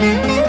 Tom nam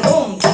Boom.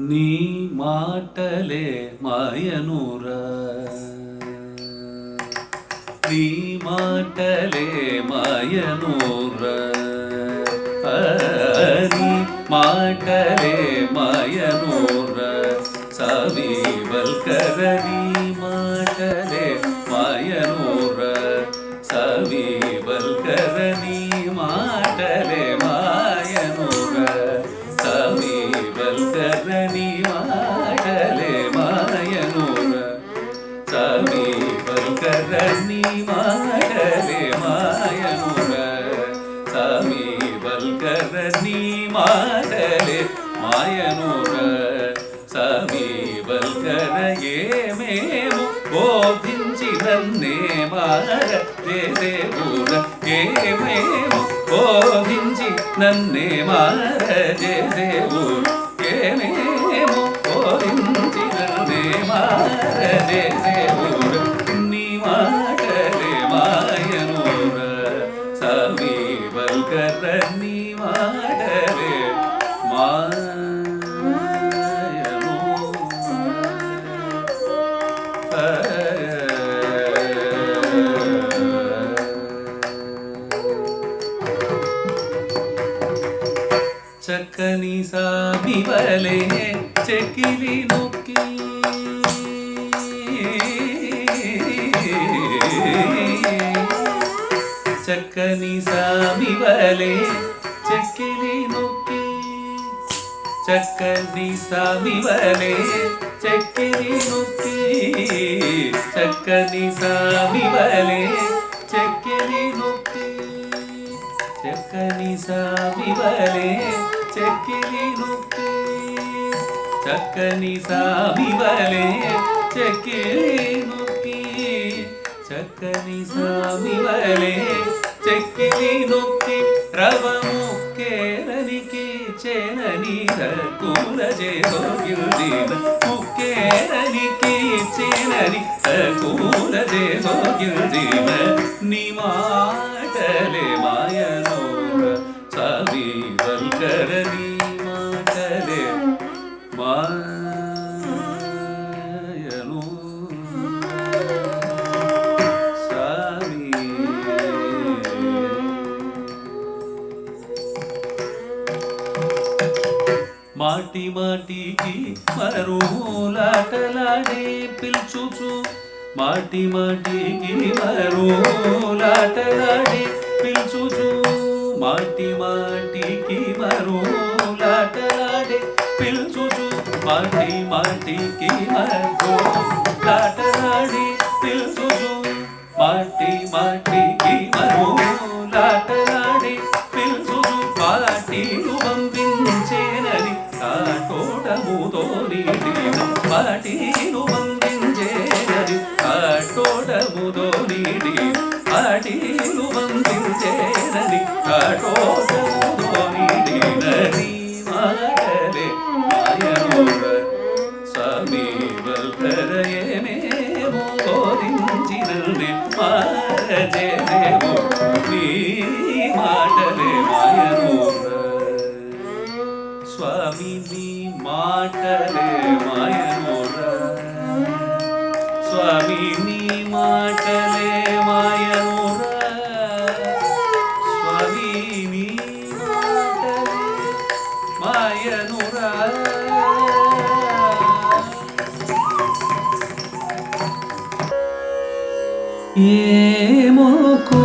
నీ మాటలే మాయనురా, నీ మాటలే మాయనురా, నీ మాటలే మాయనురా, సావి వల్కర నీ మాటలే మాయనురా, సావి వల్కర నీ మాటలే మాయనురా, సావి వల్కర నీ మాటలే మాయనురా, సావి వల్కర నీ మాటలే మాయనురా, సావి వల్కర నీ మాటలే మాయనురా, సావి వల్కర ఏమేమో బోధించి నన్నే మార చేసేవురా, ఏమేమో బోధించి నన్నే మార చేసేవురా, ఏమేమో బోధించి నన్నే మార చేసేవురా, నీ మాటలే మాయనురా, సావి వల్కర నీ మాటలే చక్కని సాబివలే చెక్కిలి నొక్కి, చక్కని సాబివలే చెక్కిలి నొక్కి, చక్కని సాబివలే చెక్కిలి నొక్కి, చక్కని సాబివలే చెక్కిలి నొక్కి, చక్కని సాబివలే చెక్కిలి నొక్కి, చక్కని సాబివలే చెక్కిలి నొక్కి, చక్కని సాబివలే చెక్కిలి నొక్కి, రవము కేరనికి చేనని రకుల చేసోగిల్దిన, ముక్కేరనికి చేనని రకుల చేసోగిల్దిన, నీ మాటలే మాయనురా, సావి వల్కర నీ మాటలే మాయను, సావి మాటి మాటికి మరులాటలాడే పిలుచుచు, మాటి మాటికి మరులాటలాడే పిలుచుచు, మాటి మాటికి మరులాటలాడే పిలుచుచు, మాటి మాటికి మరులాటలాడే పిలుచుచు, మాటి మాటికి మరులాటలాడే పిలుచుచు, పాటిలు పంపించేనని కాటోటముతో నీడిన, పాటిలు పంపించేనని కాటోటముతో నీడిన, పాటిలు పంపించేనని కాటోటముతో నీడిన, నీ మాటలే మాయనురా, సావి వల్కర ఏమేమో బోధించి నన్నే మార చేసేవురా, ఏమోకో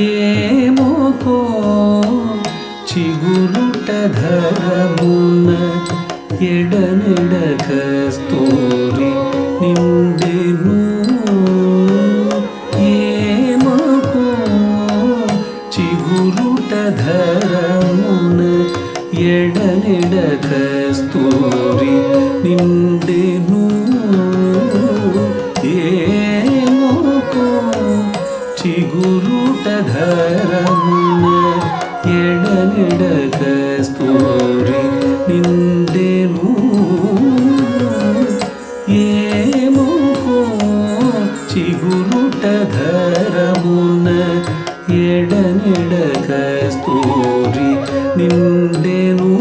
ఏమోకో చిగురుట ధరమున ఎడనెడ కస్తూరి నిండెను ఏమోకో చిగురుట ధరమున ఎడనెడ కస్తూరి నిండెను ఏమోకో చిగురుట ధరమున ఎడనెడ కస్తూరి నిండెను ఏమోకో చిగురుట ధరమున ఎడనెడ కస్తూరి నిండెను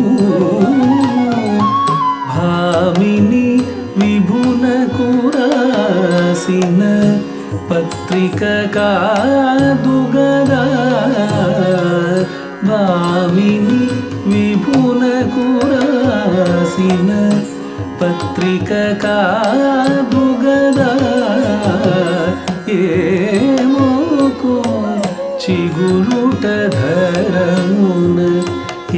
భామిని విభునకు రాసిన పత్రిక కాదు గదా భామిని విభునకు రాసిన పత్రిక కాదు గదా ఏమోకో చిగురుట ధరమున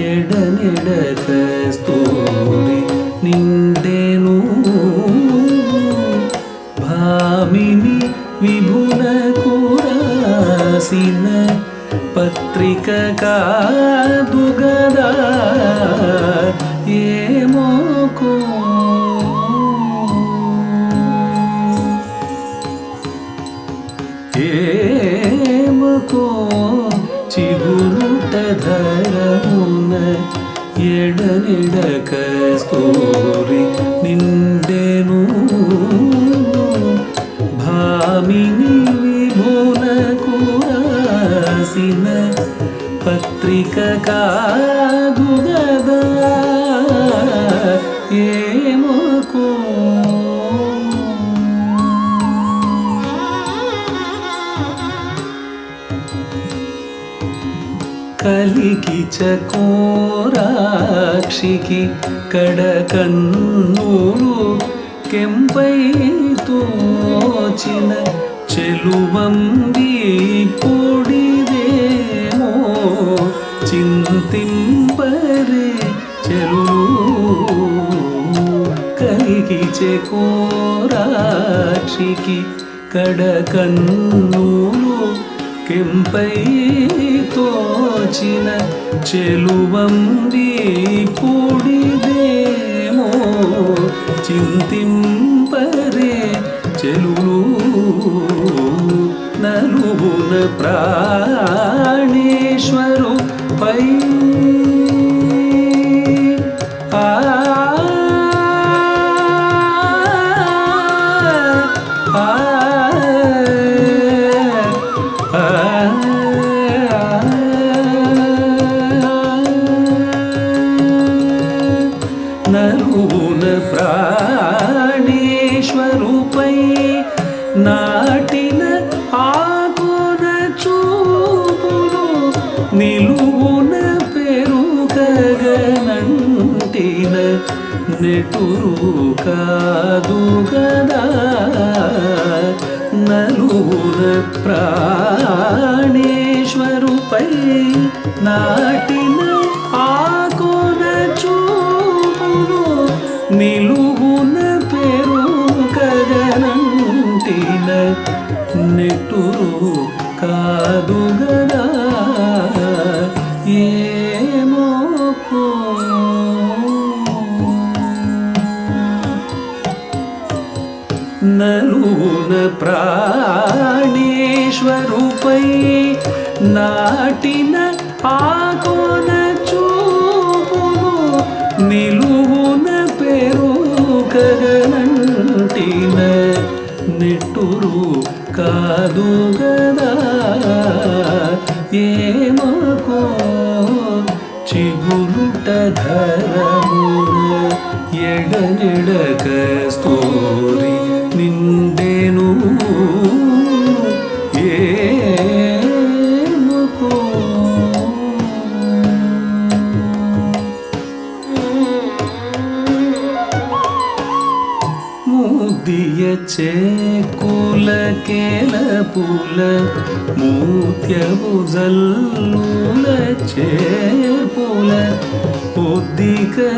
ఎడనెడ కస్తూరి నిండెను భామిని విభునకు రాసిన పత్రిక కాదు గదా ఏమోకో ఏమోకో చిగురుట ధరమున ఎడనెడ కస్తూరి నిండెను భామిని విభునకు రాసిన పత్రిక కాదు గదా ఏమోకో కలికి చకోరాక్షికి కడకన్నూలు కెంపై తోచిన చెలువంది పొడిదేమో చింతింపరే చెలు కలికి చకోరాక్షికి కడకన్నూలు కెంపై తోచిన చెలువంది పొడిదేమో చింతింపరే చెలులు నలుగున ప్రాణేశ్వరు పై నలుగున ప్రాణేశ్వరుపై నాటిన ఆకున చూపులు నిలువున పెరుగగనంటిన నెటురు కాదు గదా నలుగున ప్రాణేశ్వరుపై నాటిన ఆకున చూపులు నిలువున పెరుగగనంటిన నెట్టురు కాదు గదా ఏమోకో నలుగున ప్రాణేశ్వరుపై నాటిన ఆకోన చూపులు నిలువున పెరుగగనంటిన నెట్టురు కాదు గదా ఏమోకో చిగురుట ధరమున ఎడనెడ కస్తూరి నిండెను ఏమోకో ముద్దియ చేకుల కేల పూల మూత్యము జల్లుల చేర్పుల పొద్దికలాగులివేమో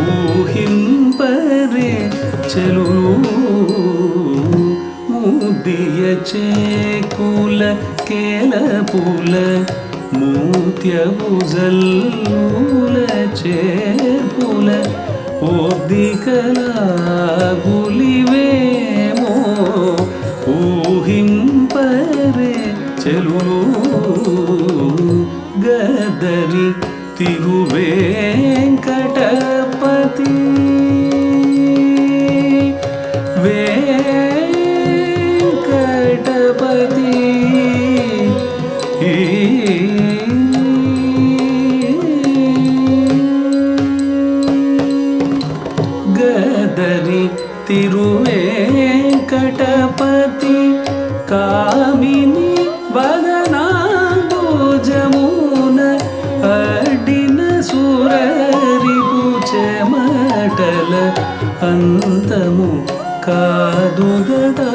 ఊహింపరే చెలులు ముద్దియ చేకుల కేల పూల మూత్యము జల్లుల చేర్పుల పొద్దికలాగులివేమో ఊహింపరే చెలులు గదరి తిరువేంకటపతి వెంకటపతి గదరి తిరువేంకటపతి కామిని వదనాంబుజమున అడ్డిన సురరిపు చెమటల అంతము కాదు గదా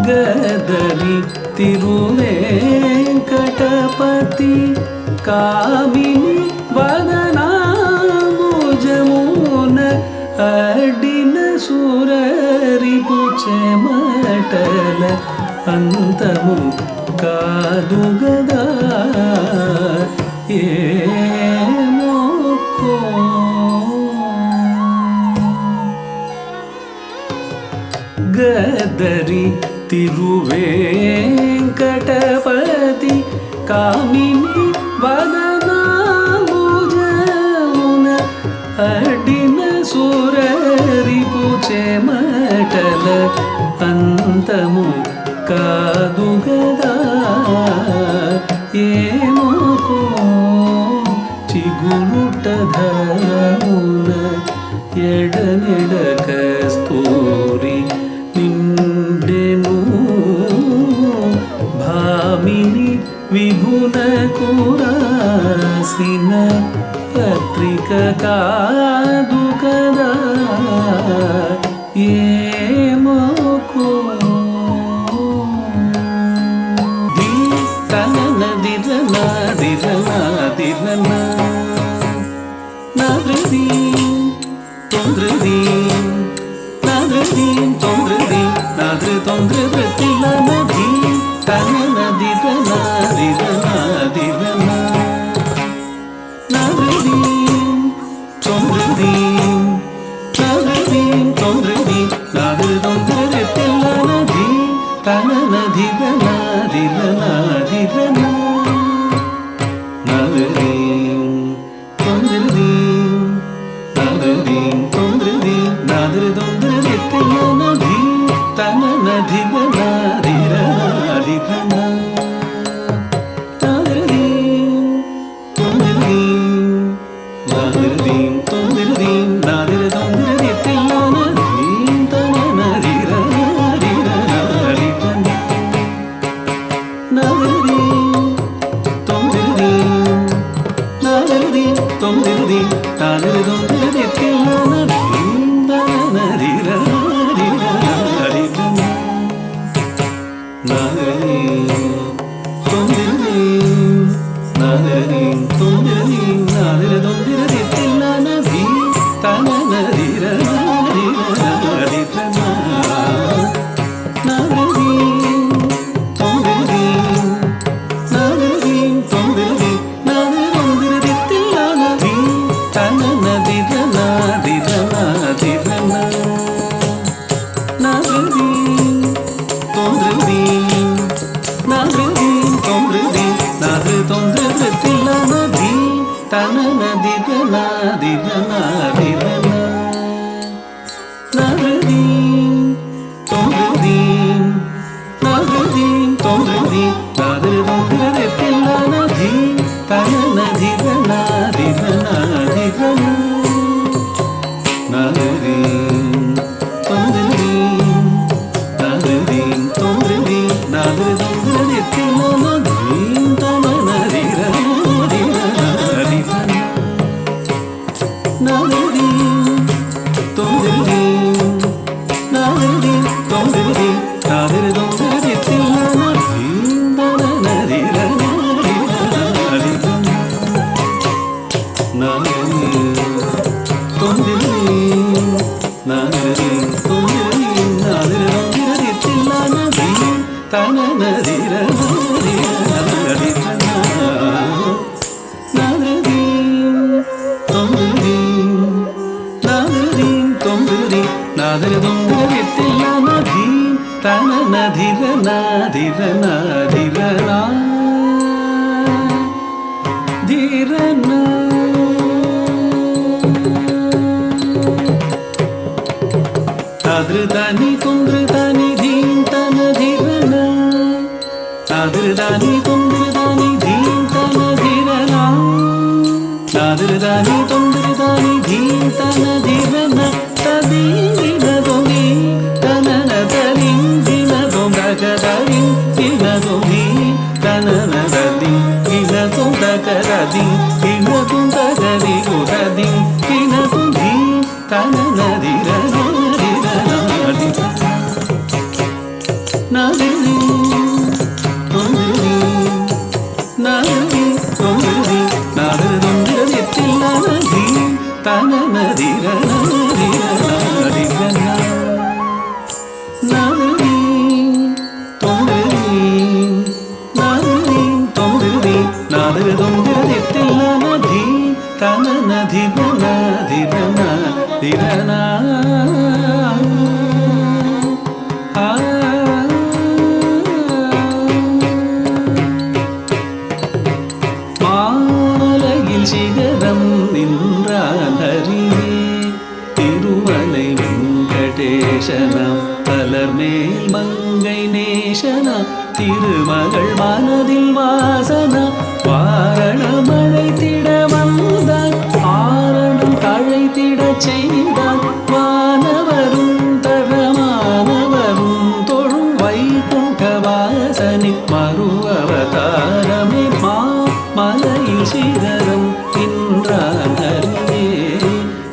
గదరి తిరువేంకటపతి కామిని వదనాంబుజమున అడ్డిన సురరిపు చెమటల అంతము కాదు గదా ఏమోకో గదరి తిరువేంకటపతి కామిని వదనాంబుజమున అడ్డిన సురరిపు చెమటల అంతము కాదు గదా ఏమోకో చిగురుట ధరమున ఎడనెడ కస్తూరి నిండెను భామిని విభునకు రాసిన పత్రిక కాదు కదా ఏమోకో దిరనా నాద్రది తొంద్రది నాద్రది తొంద్రది నాద్ర తొంద్రతిల నది తన దిరనా నాద్రది తొంద్రది నాద్రది తొంద్రది నాద్ర తొంద్రతిల నది తన దిరనా நாதரி தொந்திரி நாதரி தொந்திரி நாதரி தொந்திரி தில்லான தீந்தன நதிர நாதரி தொந்திரி நாதரி தொந்திரி நாதரி தொந்திரி தில்லான தன நதிர நாதரி தொந்திரி நாதரி தொந்திரி நாதரி தொந்திரி தில்லான தன நதிர நாதிர நாதிர நாதிர தாதிருதானி தொந்திருதானி தீம் தன திரன தாதிருதானி தொந்திருதானி தீம் தன திரன தாதிருதானி தொந்திருதானி தீம் தன திரன ததீன தொங்கி தனன தலிங்கின தொங்ககதரி கின தொங்கி தனன தலி கின தொங்ககதரி கின தொங்ககரி குதரி கின தொங்கி தனன திரன நாதரி தொந்திரி நாதரி தொந்திரி நாதரி தொந்திரி தில்லான தன நதிர நாதரி தொந்திரி நாதரி தொந்திரி நாதரி தொந்திரி தில்லான தன நதிர நாதிர நாதிர மாலையில் சிகரம் நின்றான் ஹரியே திருமலை வெங்கடேசனம் பலர்மேல் மங்கை நேசனம் திருமகள் மனதில் வாசனம் வாரணம் அழைத்திட வந்தான் ஆரணம் தழைத்திட செய்தான் வானவரும் தரமானவரும் தொழும் வைகுண்ட வாசனி மறு அவதாரமே மலையில் சிகரம் நின்றான் ஹரியே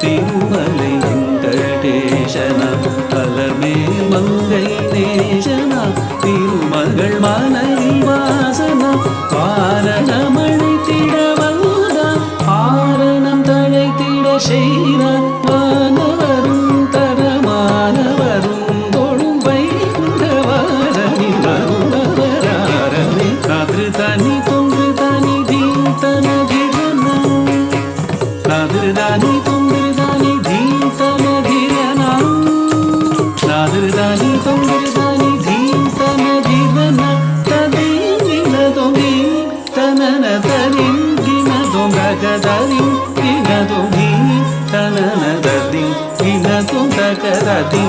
திருமலை வெங்கடேசனம் பலர்மேல் மங்கை நேசனம் திருமகள் மனதில் வாசனம் வாரணம் அழைத்திட வந்தான் ஆரணம் தழைத்திட செய்தான் வானவரும் தரமானவரும் தொழும் வைகுண்ட வாசனி வருவராரமே நாதிருதானி தொந்திருதானி தீம் தன திரன நாதிருதானி தொந்திருதானி தீம் தன திரன நாதிருதானி தொந்திருதானி தீம் தன திரன ததீன தொங்கி தனன தலிங்கின தொங்ககதரி கின தொங்கி தனன ததி கின தொங்ககதரி